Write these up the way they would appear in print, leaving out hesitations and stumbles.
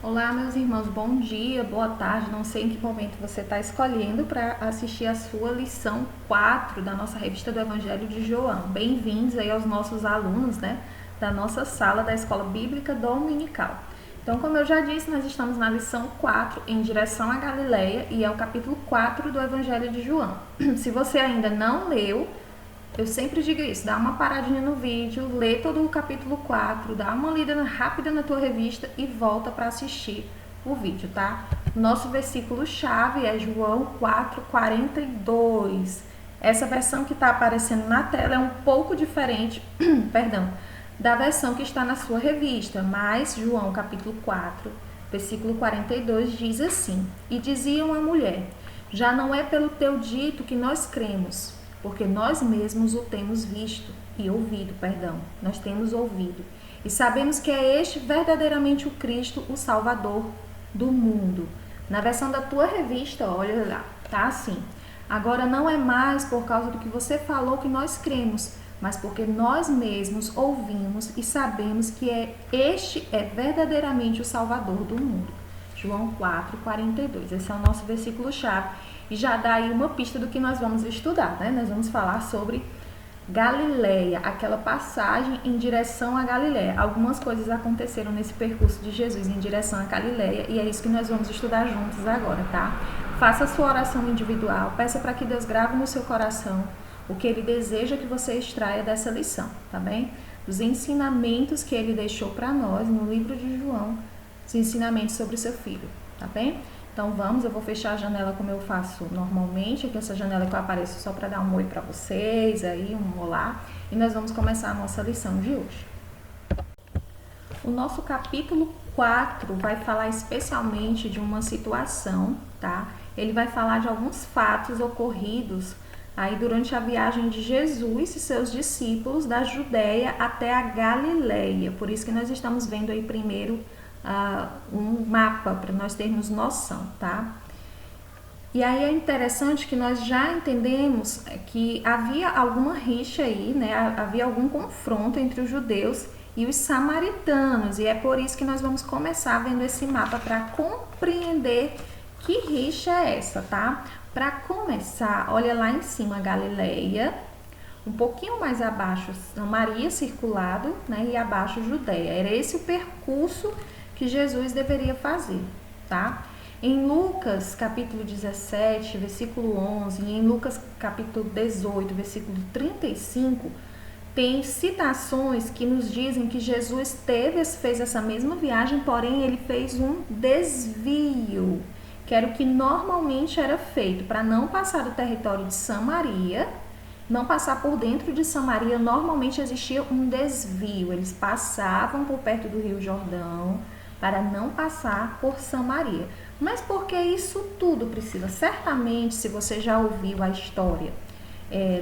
Olá, meus irmãos, bom dia, boa tarde. Não sei em que momento você está escolhendo para assistir a sua lição 4 da nossa revista do Evangelho de João. Bem-vindos aí aos nossos alunos, da nossa sala da Escola Bíblica Dominical. Então, como eu já disse, nós estamos na lição 4, em direção à Galileia, e é o capítulo 4 do Evangelho de João. Se você ainda não leu, eu sempre digo isso, dá uma paradinha no vídeo, lê todo o capítulo 4, dá uma lida rápida na tua revista e volta para assistir o vídeo, tá? Nosso versículo-chave é João 4:42. Essa versão que está aparecendo na tela é um pouco diferente, perdão, da versão que está na sua revista, mas João capítulo 4, versículo 42 diz assim: E diziam à mulher, já não é pelo teu dito que nós cremos, porque nós mesmos o temos visto e ouvido, nós temos ouvido. E sabemos que é este verdadeiramente o Cristo, o Salvador do mundo. Na versão da tua revista, olha lá, tá assim. Agora não é mais por causa do que você falou que nós cremos, mas porque nós mesmos ouvimos e sabemos que este é verdadeiramente o Salvador do mundo. João 4:42. Esse é o nosso versículo-chave. E já dá aí uma pista do que nós vamos estudar, né? Nós vamos falar sobre Galileia, aquela passagem em direção a Galileia. Algumas coisas aconteceram nesse percurso de Jesus em direção a Galileia e é isso que nós vamos estudar juntos agora, tá? Faça a sua oração individual, peça para que Deus grave no seu coração o que Ele deseja que você extraia dessa lição, tá bem? Os ensinamentos que Ele deixou para nós no livro de João, os ensinamentos sobre o seu filho, tá bem? Então vamos, eu vou fechar a janela como eu faço normalmente, aqui essa janela que eu apareço só para dar um oi para vocês, aí um olá, e nós vamos começar a nossa lição de hoje. O nosso capítulo 4 vai falar especialmente de uma situação, tá? Ele vai falar de alguns fatos ocorridos aí durante a viagem de Jesus e seus discípulos da Judéia até a Galileia. Por isso que nós estamos vendo aí primeiro um mapa para nós termos noção, tá? E aí é interessante que nós já entendemos que havia alguma rixa aí, né? Havia algum confronto entre os judeus e os samaritanos, e é por isso que nós vamos começar vendo esse mapa para compreender que rixa é essa, tá? Para começar, olha lá em cima Galileia, um pouquinho mais abaixo Samaria circulado, né? E abaixo Judéia. Era esse o percurso que Jesus deveria fazer, tá? Em Lucas, capítulo 17, versículo 11, e em Lucas, capítulo 18, versículo 35, tem citações que nos dizem que Jesus fez essa mesma viagem, porém ele fez um desvio, que era o que normalmente era feito, para não passar do território de Samaria, não passar por dentro de Samaria, normalmente existia um desvio, eles passavam por perto do Rio Jordão, para não passar por Samaria. Mas por que isso tudo, Priscila? Certamente, se você já ouviu a história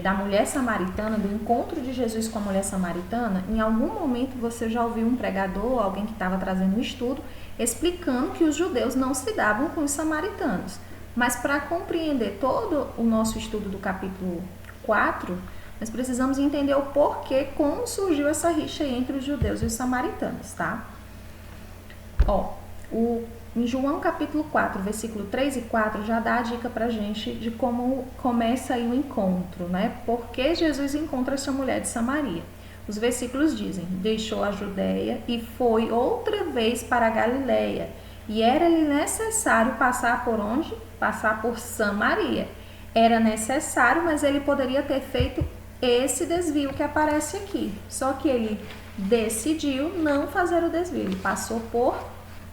da mulher samaritana, do encontro de Jesus com a mulher samaritana, em algum momento você já ouviu um pregador, alguém que estava trazendo um estudo, explicando que os judeus não se davam com os samaritanos. Mas para compreender todo o nosso estudo do capítulo 4, nós precisamos entender o porquê, como surgiu essa rixa entre os judeus e os samaritanos, tá? Em João capítulo 4, versículo 3 e 4, já dá a dica pra gente de como começa aí o encontro, né? Por que Jesus encontra essa mulher de Samaria? Os versículos dizem, deixou a Judéia e foi outra vez para a Galileia, e era-lhe necessário passar por onde? Passar por Samaria. Era necessário, mas ele poderia ter feito esse desvio que aparece aqui, só que ele decidiu não fazer o desvio, ele passou por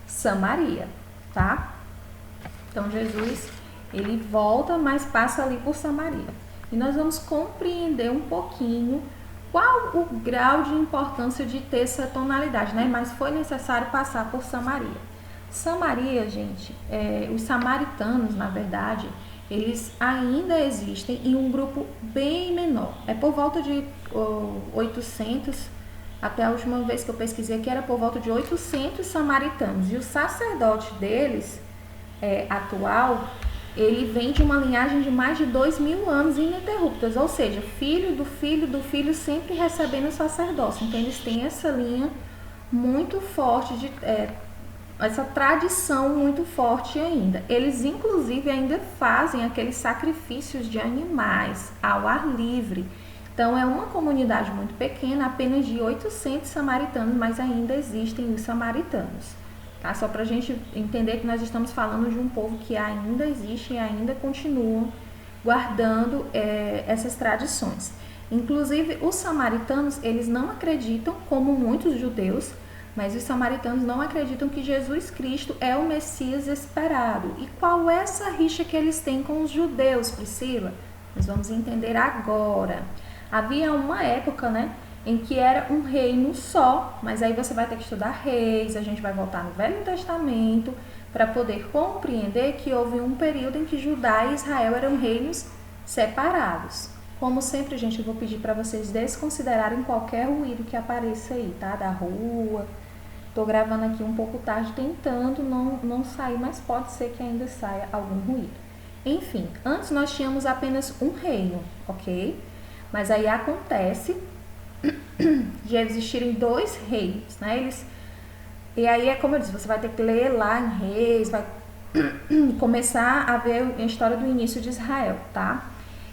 Samaria, tá? Então Jesus, ele volta, mas passa ali por Samaria. E nós vamos compreender um pouquinho qual o grau de importância de ter essa tonalidade, né? Mas foi necessário passar por Samaria. Samaria, gente, os samaritanos, na verdade, eles ainda existem em um grupo bem menor. É por volta de 800, até a última vez que eu pesquisei aqui, era por volta de 800 samaritanos. E o sacerdote deles, atual, ele vem de uma linhagem de mais de 2.000 anos ininterruptas. Ou seja, filho do filho do filho sempre recebendo o sacerdócio. Então, eles têm essa linha muito forte essa tradição muito forte ainda. Eles, inclusive, ainda fazem aqueles sacrifícios de animais ao ar livre. Então, é uma comunidade muito pequena, apenas de 800 samaritanos, mas ainda existem os samaritanos. Tá? Só para a gente entender que nós estamos falando de um povo que ainda existe e ainda continuam guardando essas tradições. Inclusive, os samaritanos, eles não acreditam, como muitos judeus, mas os samaritanos não acreditam que Jesus Cristo é o Messias esperado. E qual é essa rixa que eles têm com os judeus, Priscila? Nós vamos entender agora. Havia uma época, né, em que era um reino só, mas aí você vai ter que estudar Reis, a gente vai voltar no Velho Testamento para poder compreender que houve um período em que Judá e Israel eram reinos separados. Como sempre, gente, eu vou pedir para vocês desconsiderarem qualquer ruído que apareça aí, tá? Da rua. Tô gravando aqui um pouco tarde, tentando não sair, mas pode ser que ainda saia algum ruído. Enfim, antes nós tínhamos apenas um reino, ok? Mas aí acontece de existirem dois reis, né? E aí é como eu disse, você vai ter que ler lá em Reis, vai começar a ver a história do início de Israel, tá?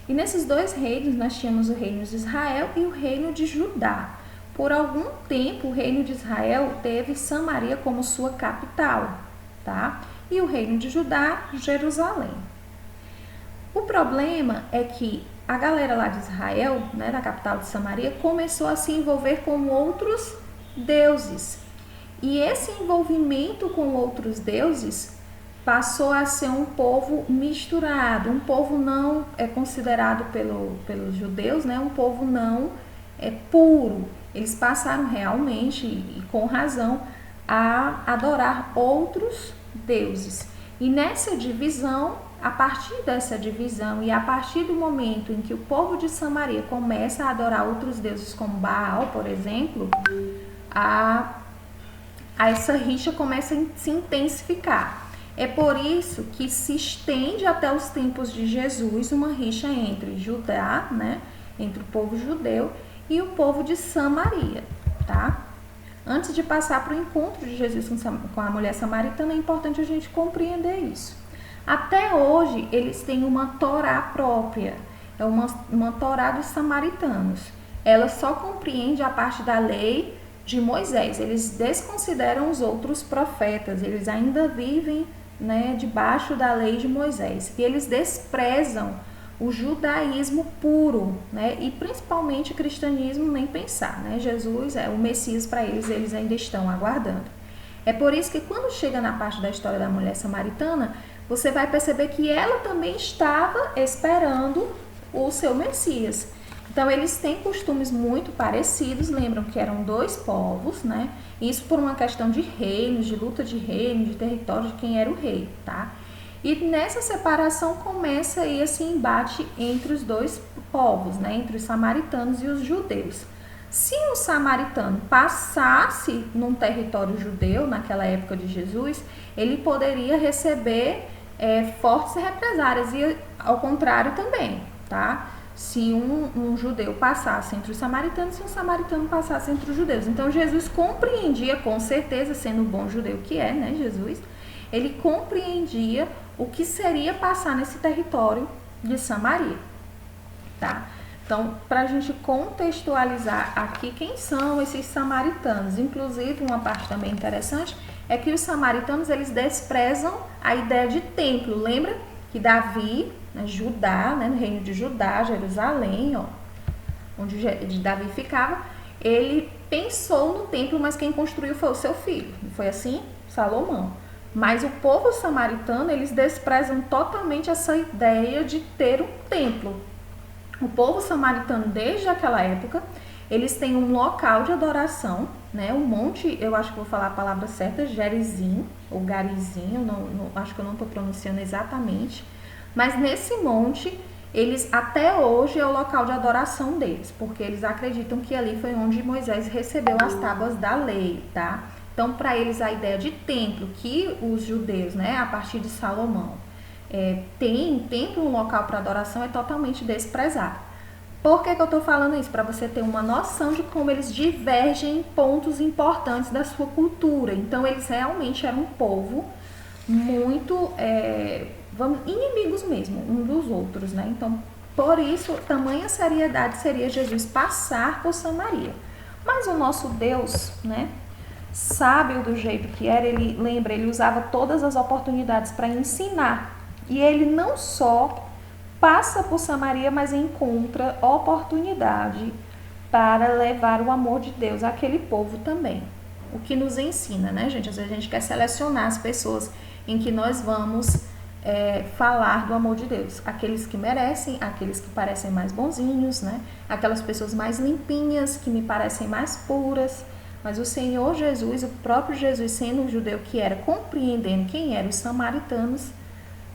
E nesses dois reinos nós tínhamos o reino de Israel e o reino de Judá. Por algum tempo o reino de Israel teve Samaria como sua capital, tá? E o reino de Judá, Jerusalém. O problema é que a galera lá de Israel, né, da capital de Samaria, começou a se envolver com outros deuses. E esse envolvimento com outros deuses passou a ser um povo misturado, um povo não considerado pelos judeus, né, um povo não puro. Eles passaram realmente, e com razão, a adorar outros deuses. E nessa divisão, a partir dessa divisão e a partir do momento em que o povo de Samaria começa a adorar outros deuses como Baal, por exemplo, essa rixa começa a se intensificar. É por isso que se estende até os tempos de Jesus uma rixa entre Judá, né, entre o povo judeu e o povo de Samaria, tá? Antes de passar para o encontro de Jesus com a mulher samaritana, é importante a gente compreender isso. Até hoje, eles têm uma Torá própria, é uma Torá dos samaritanos. Ela só compreende a parte da lei de Moisés. Eles desconsideram os outros profetas, eles ainda vivem, né, debaixo da lei de Moisés. E eles desprezam o judaísmo puro, né, e principalmente o cristianismo, nem pensar, né? Jesus é o Messias para eles, eles ainda estão aguardando. É por isso que quando chega na parte da história da mulher samaritana, você vai perceber que ela também estava esperando o seu Messias. Então, eles têm costumes muito parecidos, lembram que eram dois povos, né? Isso por uma questão de reinos, de luta de reino, de território, de quem era o rei, tá? E nessa separação começa aí esse embate entre os dois povos, né? Entre os samaritanos e os judeus. Se um samaritano passasse num território judeu, naquela época de Jesus, ele poderia receber fortes represárias, e ao contrário também, tá? Se um judeu passasse entre os samaritanos, se um samaritano passasse entre os judeus. Então, Jesus compreendia, com certeza, sendo o bom judeu que é, né, Jesus, ele compreendia o que seria passar nesse território de Samaria, tá? Então, para a gente contextualizar aqui quem são esses samaritanos, inclusive uma parte também interessante é que os samaritanos, eles desprezam a ideia de templo. Lembra que Davi, né, Judá, né, no reino de Judá, Jerusalém, ó, onde Davi ficava, ele pensou no templo, mas quem construiu foi o seu filho. Não foi assim? Salomão. Mas o povo samaritano, eles desprezam totalmente essa ideia de ter um templo. O povo samaritano, desde aquela época, eles têm um local de adoração, né? Um monte, eu acho que vou falar a palavra certa, Gerizim, ou Garizim, acho que eu não estou pronunciando exatamente. Mas nesse monte, eles até hoje é o local de adoração deles, porque eles acreditam que ali foi onde Moisés recebeu as tábuas da lei, tá? Então, para eles, a ideia de templo, que os judeus, né, a partir de Salomão, tem templo, um local para adoração, é totalmente desprezado. Por que eu estou falando isso? Para você ter uma noção de como eles divergem em pontos importantes da sua cultura. Então, eles realmente eram um povo muito inimigos mesmo, um dos outros, né? Então, por isso, tamanha seriedade seria Jesus passar por Samaria. Mas o nosso Deus, né, sábio do jeito que era, ele usava todas as oportunidades para ensinar. E ele não só passa por Samaria, mas encontra oportunidade para levar o amor de Deus àquele povo também. O que nos ensina, né, gente? Às vezes a gente quer selecionar as pessoas em que nós vamos falar do amor de Deus. Aqueles que merecem, aqueles que parecem mais bonzinhos, né? Aquelas pessoas mais limpinhas, que me parecem mais puras. Mas o Senhor Jesus, o próprio Jesus, sendo um judeu que era, compreendendo quem eram os samaritanos,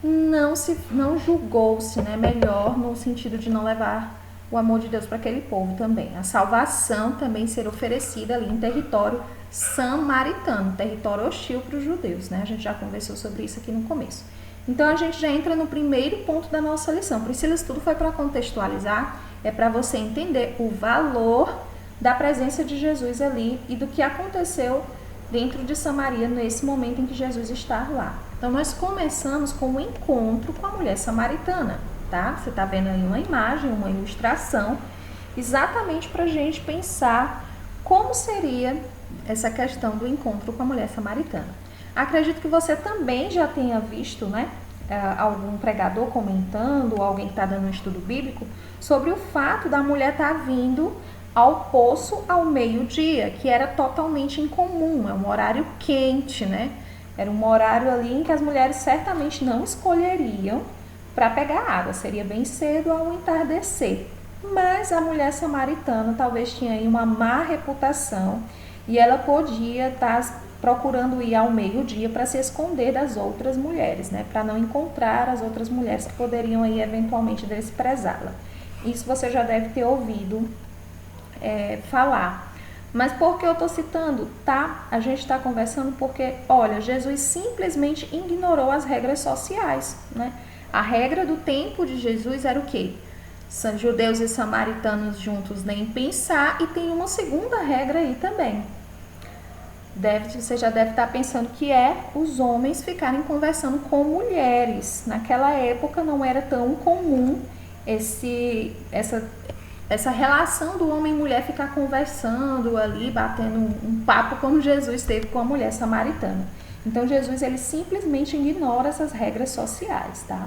não julgou-se, né, melhor no sentido de não levar o amor de Deus para aquele povo também. A salvação também ser oferecida ali em território samaritano, território hostil para os judeus, né? A gente já conversou sobre isso aqui no começo. Então a gente já entra no primeiro ponto da nossa lição. Por isso, isso tudo foi para contextualizar, é para você entender o valor da presença de Jesus ali e do que aconteceu dentro de Samaria nesse momento em que Jesus está lá. Então nós começamos com um encontro com a mulher samaritana, tá? Você está vendo aí uma imagem, uma ilustração, exatamente para a gente pensar como seria essa questão do encontro com a mulher samaritana. Acredito que você também já tenha visto, né, algum pregador comentando, alguém que está dando um estudo bíblico, sobre o fato da mulher estar vindo ao poço ao meio-dia, que era totalmente incomum, é um horário quente, né? Era um horário ali em que as mulheres certamente não escolheriam para pegar água, seria bem cedo ao entardecer. Mas a mulher samaritana talvez tinha aí uma má reputação e ela podia estar procurando ir ao meio-dia para se esconder das outras mulheres, né? Para não encontrar as outras mulheres que poderiam aí eventualmente desprezá-la. Isso você já deve ter ouvido falar. Mas por que eu estou citando? Tá? A gente está conversando porque, olha, Jesus simplesmente ignorou as regras sociais, né? A regra do tempo de Jesus era o quê? São judeus e samaritanos juntos nem pensar, e tem uma segunda regra aí também. Você já deve estar pensando que os homens ficarem conversando com mulheres. Naquela época não era tão comum essa relação do homem e mulher ficar conversando ali, batendo um papo como Jesus teve com a mulher samaritana. Então Jesus ele simplesmente ignora essas regras sociais, tá?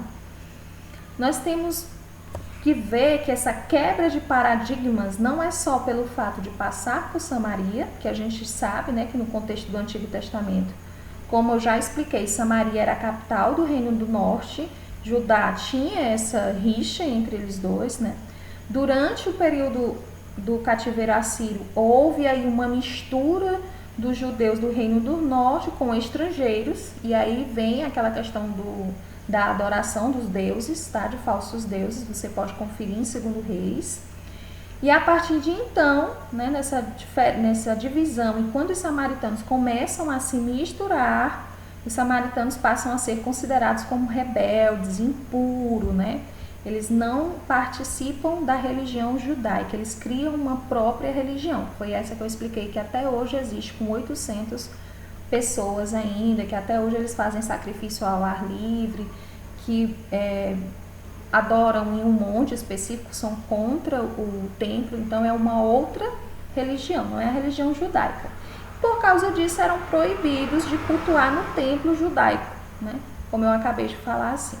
Nós temos que ver que essa quebra de paradigmas não é só pelo fato de passar por Samaria, que a gente sabe, né, que no contexto do Antigo Testamento, como eu já expliquei, Samaria era a capital do Reino do Norte, Judá tinha essa rixa entre eles dois, né? Durante o período do cativeiro assírio, houve aí uma mistura dos judeus do Reino do Norte com estrangeiros, e aí vem aquela questão da adoração dos deuses, tá? De falsos deuses, você pode conferir em 2 Reis. E a partir de então, né, nessa divisão, e quando os samaritanos começam a se misturar, os samaritanos passam a ser considerados como rebeldes, impuros, né? Eles não participam da religião judaica, eles criam uma própria religião. Foi essa que eu expliquei, que até hoje existe com 800 pessoas ainda, que até hoje eles fazem sacrifício ao ar livre, que adoram em um monte específico, são contra o templo, então é uma outra religião, não é a religião judaica. Por causa disso eram proibidos de cultuar no templo judaico, né? Como eu acabei de falar assim.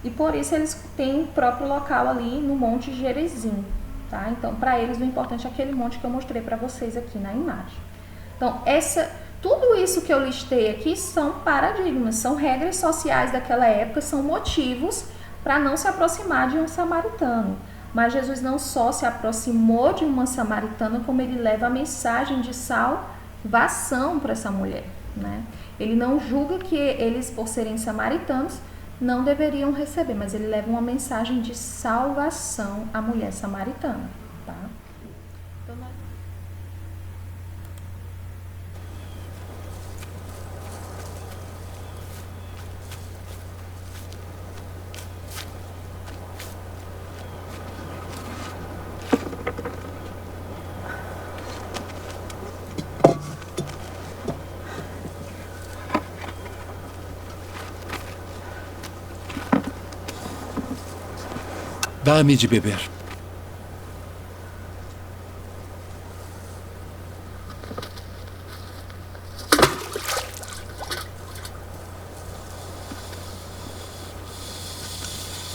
E por isso eles têm o próprio local ali no Monte Gerizim, tá? Então, para eles o importante é aquele monte que eu mostrei para vocês aqui na imagem. Então, tudo isso que eu listei aqui são paradigmas, são regras sociais daquela época, são motivos para não se aproximar de um samaritano. Mas Jesus não só se aproximou de uma samaritana, como ele leva a mensagem de salvação para essa mulher, né? Ele não julga que eles, por serem samaritanos, não deveriam receber, mas ele leva uma mensagem de salvação à mulher samaritana, tá? Então, Dá-me de beber.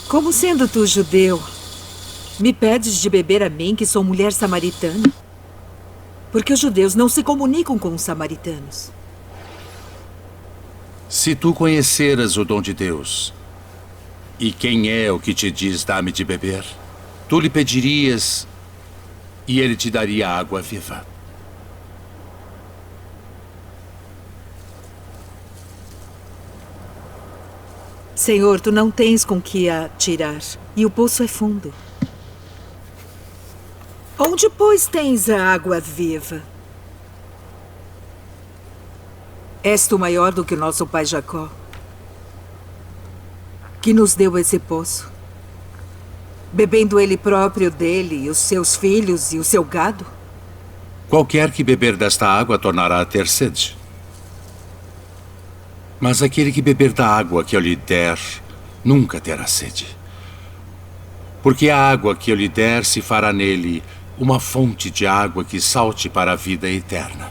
Como sendo tu judeu, me pedes de beber a mim, que sou mulher samaritana? Porque os judeus não se comunicam com os samaritanos. Se tu conheceras o dom de Deus, e quem é o que te diz dá-me de beber, tu lhe pedirias e ele te daria água viva. Senhor, tu não tens com que a tirar, e o poço é fundo. Onde, pois, tens a água viva? És tu maior do que o nosso pai Jacó, que nos deu esse poço, bebendo ele próprio dele, e os seus filhos e o seu gado? Qualquer que beber desta água tornará a ter sede. Mas aquele que beber da água que eu lhe der, nunca terá sede. Porque a água que eu lhe der se fará nele uma fonte de água que salte para a vida eterna.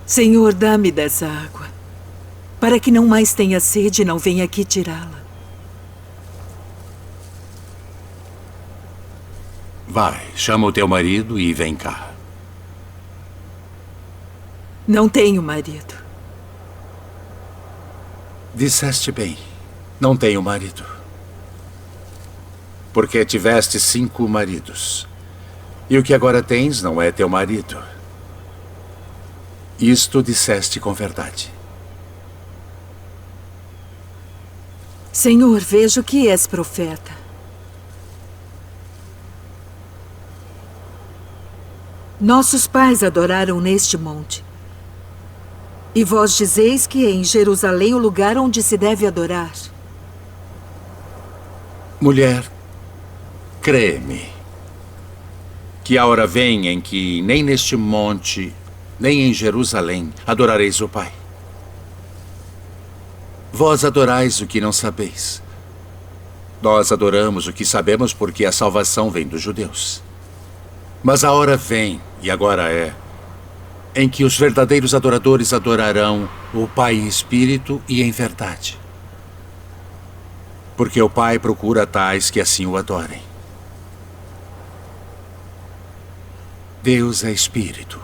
Senhor, dá-me dessa água, para que não mais tenha sede e não venha aqui tirá-la. Vai, chama o teu marido e vem cá. Não tenho marido. Disseste bem, não tenho marido. Porque tiveste 5 maridos. E o que agora tens não é teu marido. Isto disseste com verdade. Senhor, vejo que és profeta. Nossos pais adoraram neste monte. E vós dizeis que é em Jerusalém o lugar onde se deve adorar. Mulher, crê-me, que a hora vem em que nem neste monte, nem em Jerusalém adorareis o Pai. Vós adorais o que não sabeis. Nós adoramos o que sabemos porque a salvação vem dos judeus. Mas a hora vem, e agora é, em que os verdadeiros adoradores adorarão o Pai em espírito e em verdade. Porque o Pai procura tais que assim o adorem. Deus é espírito,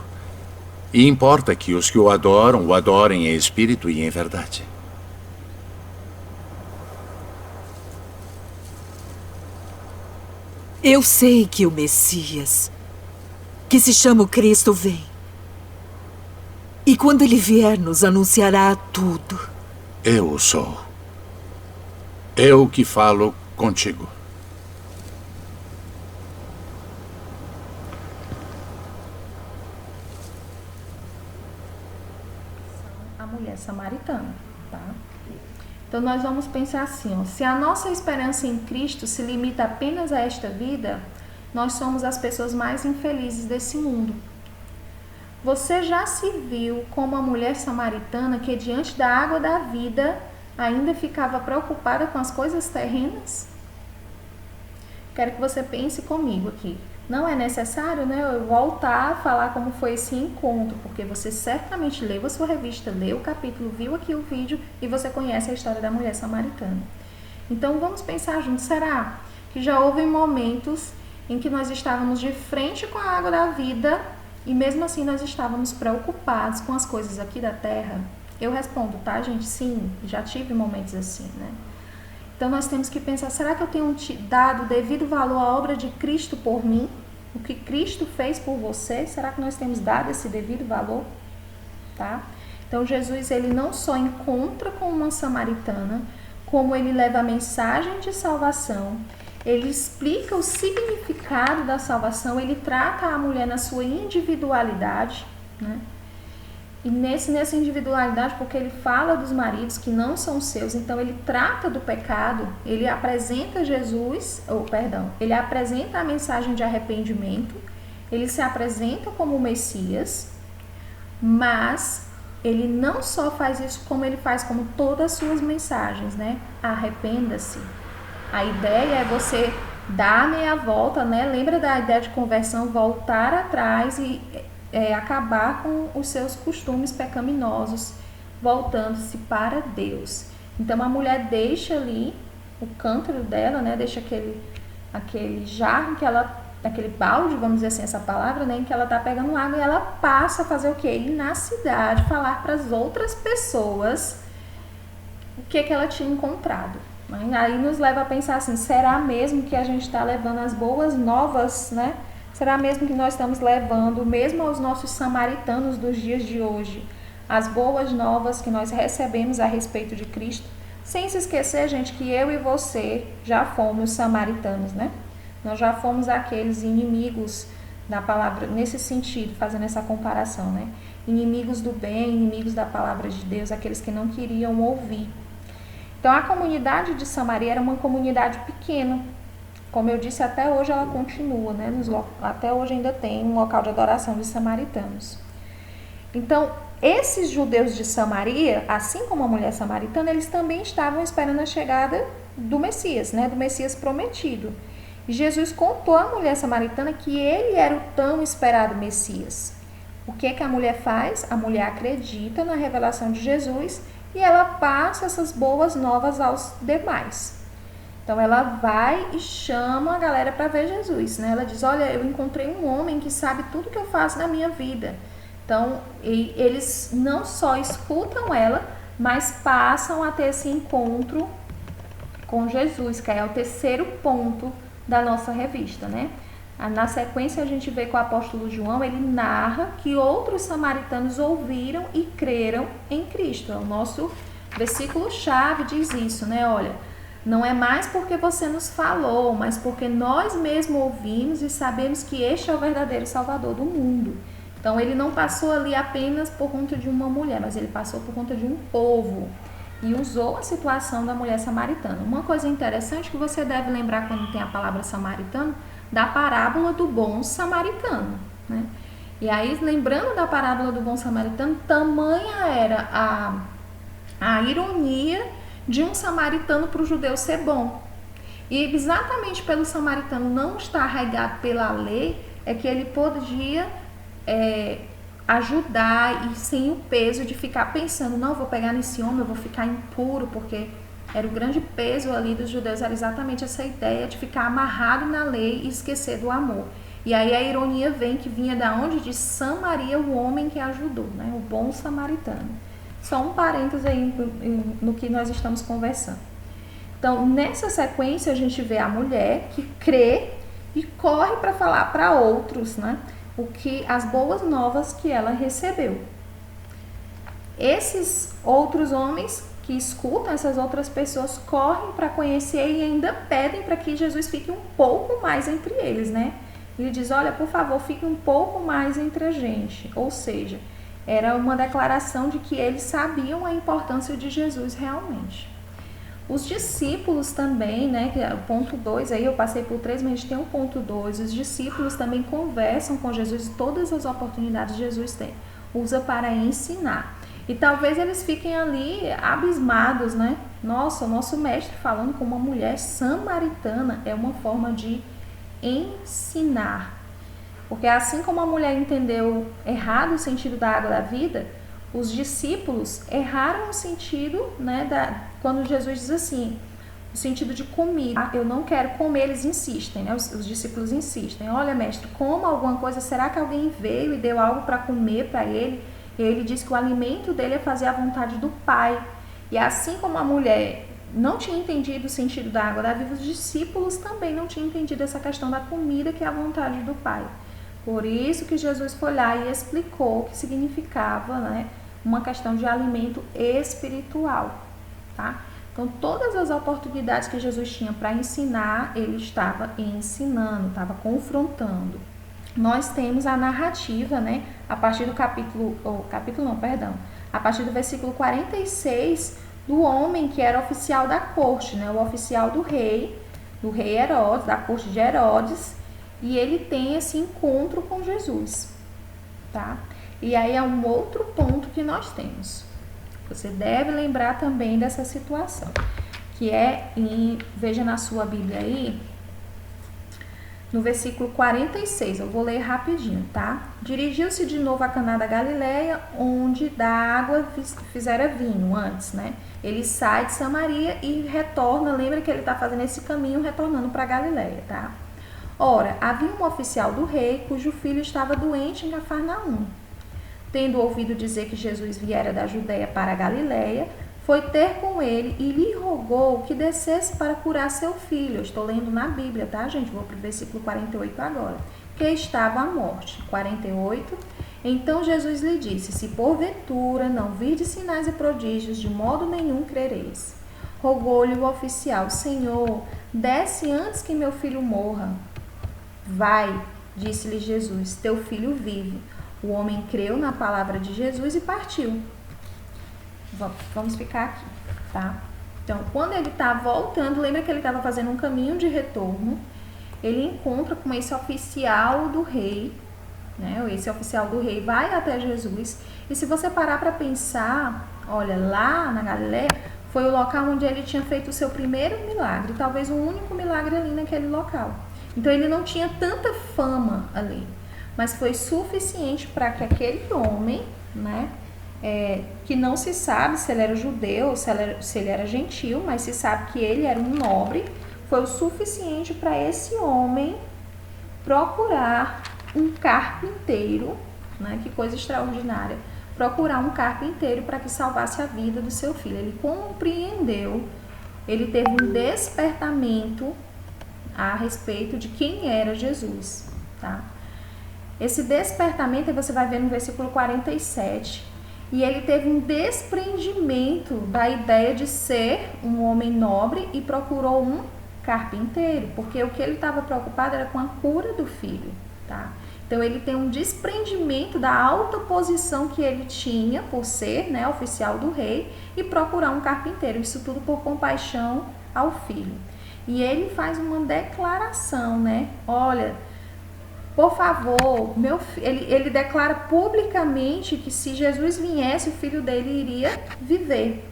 e importa que os que o adorem em espírito e em verdade. Eu sei que o Messias, que se chama o Cristo, vem. E quando ele vier, nos anunciará tudo. Eu o sou. Eu que falo contigo. A mulher samaritana, tá? Então nós vamos pensar assim, ó, se a nossa esperança em Cristo se limita apenas a esta vida, nós somos as pessoas mais infelizes desse mundo. Você já se viu como a mulher samaritana que diante da água da vida ainda ficava preocupada com as coisas terrenas? Quero que você pense comigo aqui. Não é necessário, né, eu voltar a falar como foi esse encontro, porque você certamente leu a sua revista, leu o capítulo, viu aqui o vídeo e você conhece a história da mulher samaritana. Então vamos pensar juntos, será que já houve momentos em que nós estávamos de frente com a água da vida e mesmo assim nós estávamos preocupados com as coisas aqui da terra? Eu respondo, tá, gente? Sim, já tive momentos assim, né? Então nós temos que pensar, será que eu tenho dado devido valor à obra de Cristo por mim? O que Cristo fez por você? Será que nós temos dado esse devido valor? Tá? Então Jesus, ele não só encontra com uma samaritana, como ele leva a mensagem de salvação, ele explica o significado da salvação, ele trata a mulher na sua individualidade, né? E nessa individualidade, porque ele fala dos maridos que não são seus, então ele trata do pecado, ele apresenta ele apresenta a mensagem de arrependimento, ele se apresenta como o Messias, Mas ele não só faz isso, como ele faz como todas as suas mensagens, né? Arrependa-se. A ideia é você dar meia volta, né? Lembra da ideia de conversão, voltar atrás e acabar com os seus costumes pecaminosos, voltando-se para Deus. Então a mulher deixa ali o cântaro dela, né? Deixa aquele jarro que ela, aquele balde, vamos dizer assim, essa palavra, né? Em que ela tá pegando água, e ela passa a fazer o quê? Ir na cidade, falar para as outras pessoas o que ela tinha encontrado. Aí nos leva a pensar assim, será mesmo que a gente está levando as boas novas, né? Será mesmo que nós estamos levando, mesmo aos nossos samaritanos dos dias de hoje, as boas novas que nós recebemos a respeito de Cristo? Sem se esquecer, gente, que eu e você já fomos samaritanos, né? Nós já fomos aqueles inimigos da palavra, nesse sentido, fazendo essa comparação, né? Inimigos do bem, inimigos da palavra de Deus, aqueles que não queriam ouvir. Então, a comunidade de Samaria era uma comunidade pequena. Como eu disse, até hoje ela continua, né? Até hoje ainda tem um local de adoração dos samaritanos. Então, esses judeus de Samaria, assim como a mulher samaritana, eles também estavam esperando a chegada do Messias, né? Do Messias prometido. E Jesus contou à mulher samaritana que ele era o tão esperado Messias. O que é que a mulher faz? A mulher acredita na revelação de Jesus e ela passa essas boas novas aos demais. Então ela vai e chama a galera para ver Jesus, né? Ela diz, olha, eu encontrei um homem que sabe tudo que eu faço na minha vida. Então eles não só escutam ela, mas passam a ter esse encontro com Jesus, que é o terceiro ponto da nossa revista, né? Na sequência a gente vê que o apóstolo João, ele narra que outros samaritanos ouviram e creram em Cristo. O nosso versículo-chave diz isso, né? Olha, não é mais porque você nos falou, mas porque nós mesmos ouvimos e sabemos que este é o verdadeiro Salvador do mundo. Então ele não passou ali apenas por conta de uma mulher, mas ele passou por conta de um povo e usou a situação da mulher samaritana. Uma coisa interessante que você deve lembrar quando tem a palavra samaritano, da parábola do bom samaritano, né? E aí, lembrando da parábola do bom samaritano, tamanha era a ironia de um samaritano para o judeu ser bom. E exatamente pelo samaritano não estar arraigado pela lei, é que ele podia ajudar e sem o peso de ficar pensando, não, eu vou pegar nesse homem, eu vou ficar impuro, porque era o grande peso ali dos judeus, era exatamente essa ideia de ficar amarrado na lei e esquecer do amor. E aí a ironia vem, que vinha da onde? De Samaria, o homem que ajudou, né? O bom samaritano. Só um parênteses aí no que nós estamos conversando. Então, nessa sequência, a gente vê a mulher que crê e corre para falar para outros, né? As boas novas que ela recebeu. Esses outros homens que escutam, essas outras pessoas correm para conhecer e ainda pedem para que Jesus fique um pouco mais entre eles, né? Ele diz, olha, por favor, fique um pouco mais entre a gente. Ou seja, era uma declaração de que eles sabiam a importância de Jesus realmente. Os discípulos também, né, que é o ponto 2, aí eu passei por 3, mas a gente tem um ponto 2, os discípulos também conversam com Jesus e todas as oportunidades que Jesus usa para ensinar. E talvez eles fiquem ali abismados, né? Nossa, o nosso mestre falando com uma mulher samaritana é uma forma de ensinar. Porque assim como a mulher entendeu errado o sentido da água da vida, os discípulos erraram o sentido, né, quando Jesus diz assim, o sentido de comida. Eu não quero comer, eles insistem, né? Os discípulos insistem. Olha, mestre, coma alguma coisa. Será que alguém veio e deu algo para comer para ele? E ele diz que o alimento dele é fazer a vontade do Pai. E assim como a mulher não tinha entendido o sentido da água da vida, os discípulos também não tinham entendido essa questão da comida, que é a vontade do Pai. Por isso que Jesus foi lá e explicou o que significava, né, uma questão de alimento espiritual, tá? Então, todas as oportunidades que Jesus tinha para ensinar, ele estava ensinando, estava confrontando. Nós temos a narrativa, né, a partir do a partir do versículo 46, do homem que era oficial da corte, né, o oficial do rei Herodes, da corte de Herodes, e ele tem esse encontro com Jesus, tá? E aí é um outro ponto que nós temos. Você deve lembrar também dessa situação, que é, veja na sua Bíblia aí, no versículo 46, eu vou ler rapidinho, tá? Dirigiu-se de novo a Caná da Galileia, onde da água fizera vinho antes, né? Ele sai de Samaria e retorna, lembra que ele está fazendo esse caminho retornando para Galileia, tá? Ora, havia um oficial do rei cujo filho estava doente em Cafarnaum. Tendo ouvido dizer que Jesus viera da Judeia para a Galileia, foi ter com ele e lhe rogou que descesse para curar seu filho. Eu estou lendo na Bíblia, tá, gente? Vou para o versículo 48 agora. Que estava à morte. 48. Então Jesus lhe disse: se porventura não virdes sinais e prodígios, de modo nenhum crereis. Rogou-lhe o oficial: Senhor, desce antes que meu filho morra. Vai, disse-lhe Jesus, teu filho vive. O homem creu na palavra de Jesus e partiu. Vamos ficar aqui, tá? Então, quando ele está voltando, lembra que ele estava fazendo um caminho de retorno, ele encontra com esse oficial do rei, né? Esse oficial do rei vai até Jesus, e se você parar para pensar, olha, lá na Galileia, foi o local onde ele tinha feito o seu primeiro milagre, talvez o único milagre ali naquele local. Então, ele não tinha tanta fama ali, mas foi suficiente para que aquele homem, né? Que não se sabe se ele era judeu, se ele era gentil, mas se sabe que ele era um nobre, foi o suficiente para esse homem procurar um carpinteiro, né? Que coisa extraordinária, procurar um carpinteiro para que salvasse a vida do seu filho. Ele compreendeu, ele teve um despertamento a respeito de quem era Jesus, tá? Esse despertamento você vai ver no versículo 47, e ele teve um desprendimento da ideia de ser um homem nobre e procurou um carpinteiro, porque o que ele estava preocupado era com a cura do filho, tá? Então ele tem um desprendimento da alta posição que ele tinha por ser, né, oficial do rei, e procurar um carpinteiro, isso tudo por compaixão ao filho. E ele faz uma declaração, né? Olha, por favor, ele declara publicamente que se Jesus viesse, o filho dele iria viver.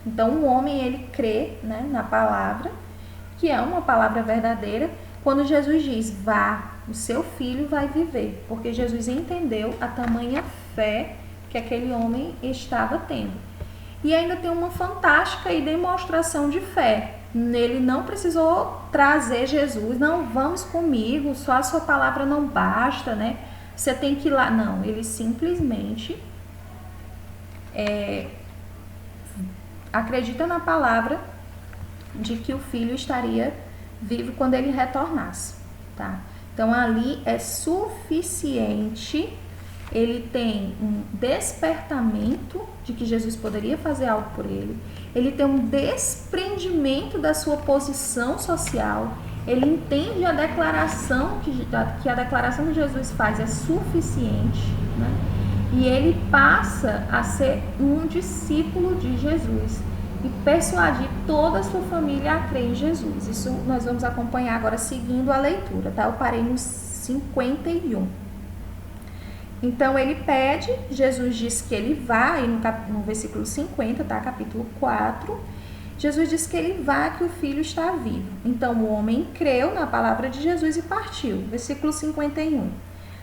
Então, o homem, ele crê, né, na palavra, que é uma palavra verdadeira, quando Jesus diz, vá, o seu filho vai viver. Porque Jesus entendeu a tamanha fé que aquele homem estava tendo. E ainda tem uma fantástica demonstração de fé. Ele não precisou trazer Jesus, não, vamos comigo, só a sua palavra não basta, né? Você tem que ir lá. Não, ele simplesmente acredita na palavra de que o filho estaria vivo quando ele retornasse, tá? Então, ali é suficiente, ele tem um despertamento de que Jesus poderia fazer algo por ele, ele tem um desprendimento da sua posição social, ele entende a declaração que a declaração que Jesus faz é suficiente, né? E ele passa a ser um discípulo de Jesus e persuadir toda a sua família a crer em Jesus. Isso nós vamos acompanhar agora seguindo a leitura, tá? Eu parei no 51. Então, ele pede, Jesus diz que ele vai, no versículo 50, tá? Capítulo 4, Jesus diz que ele vai, que o filho está vivo. Então, o homem creu na palavra de Jesus e partiu. Versículo 51.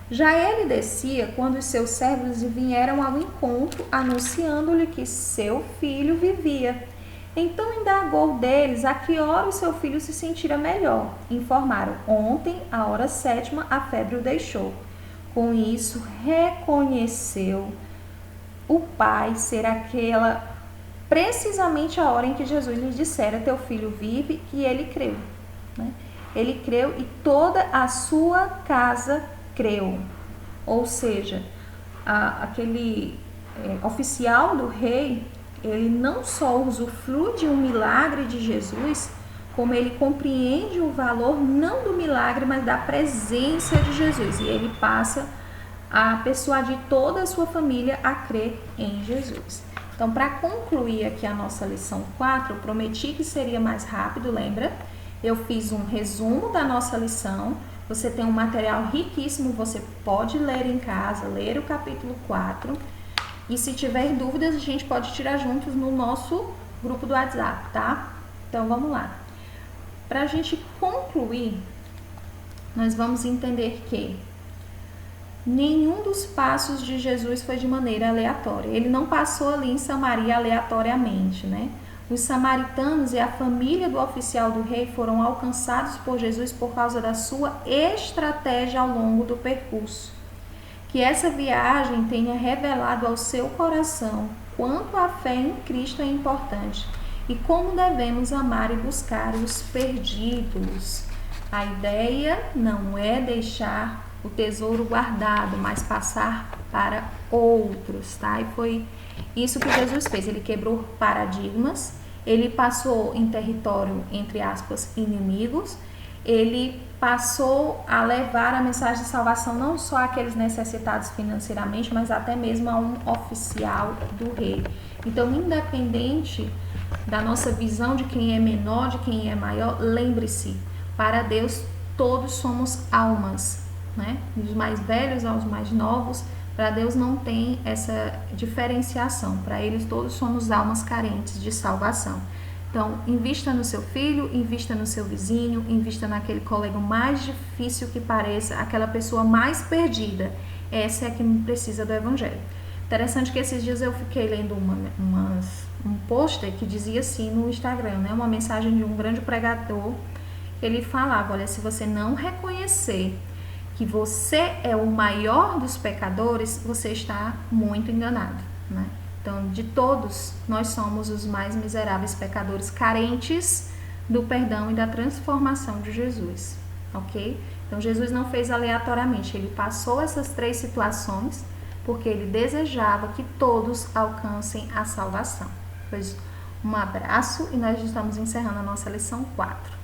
Já ele descia quando os seus servos vieram ao encontro, anunciando-lhe que seu filho vivia. Então, indagou deles a que hora o seu filho se sentira melhor. Informaram, ontem, à hora 7ª, a febre o deixou. Com isso, reconheceu o pai ser aquela, precisamente a hora em que Jesus lhe dissera, teu filho vive, e ele creu, né? Ele creu e toda a sua casa creu. Ou seja, aquele oficial do rei, ele não só usufrui de um milagre de Jesus, como ele compreende o valor não do milagre, mas da presença de Jesus. E ele passa a persuadir toda a sua família a crer em Jesus. Então, para concluir aqui a nossa lição 4, eu prometi que seria mais rápido, lembra? Eu fiz um resumo da nossa lição, Você tem um material riquíssimo, você pode ler em casa, ler o capítulo 4. E se tiver dúvidas, a gente pode tirar juntos no nosso grupo do WhatsApp, tá? Então, vamos lá. Para a gente concluir, nós vamos entender que nenhum dos passos de Jesus foi de maneira aleatória. Ele não passou ali em Samaria aleatoriamente, né? Os samaritanos e a família do oficial do rei foram alcançados por Jesus por causa da sua estratégia ao longo do percurso. Que essa viagem tenha revelado ao seu coração quanto a fé em Cristo é importante e como devemos amar e buscar os perdidos. A ideia não é deixar o tesouro guardado, mas passar para outros, tá? E foi isso que Jesus fez. Ele quebrou paradigmas, ele passou em território, entre aspas, inimigos, ele passou a levar a mensagem de salvação não só àqueles necessitados financeiramente, mas até mesmo a um oficial do rei. Então, independente da nossa visão de quem é menor, de quem é maior, lembre-se, para Deus todos somos almas, né? Dos mais velhos aos mais novos, para Deus não tem essa diferenciação. Para eles todos somos almas carentes de salvação. Então, invista no seu filho, invista no seu vizinho, invista naquele colega mais difícil que pareça, aquela pessoa mais perdida. Essa é quem precisa do evangelho. Interessante que esses dias eu fiquei lendo um pôster que dizia assim no Instagram, né? Uma mensagem de um grande pregador. Ele falava, olha, se você não reconhecer que você é o maior dos pecadores, você está muito enganado, né? Então, de todos, nós somos os mais miseráveis pecadores, carentes do perdão e da transformação de Jesus, ok? Então, Jesus não fez aleatoriamente, ele passou essas 3 situações porque ele desejava que todos alcancem a salvação. Pois, um abraço e nós estamos encerrando a nossa lição 4.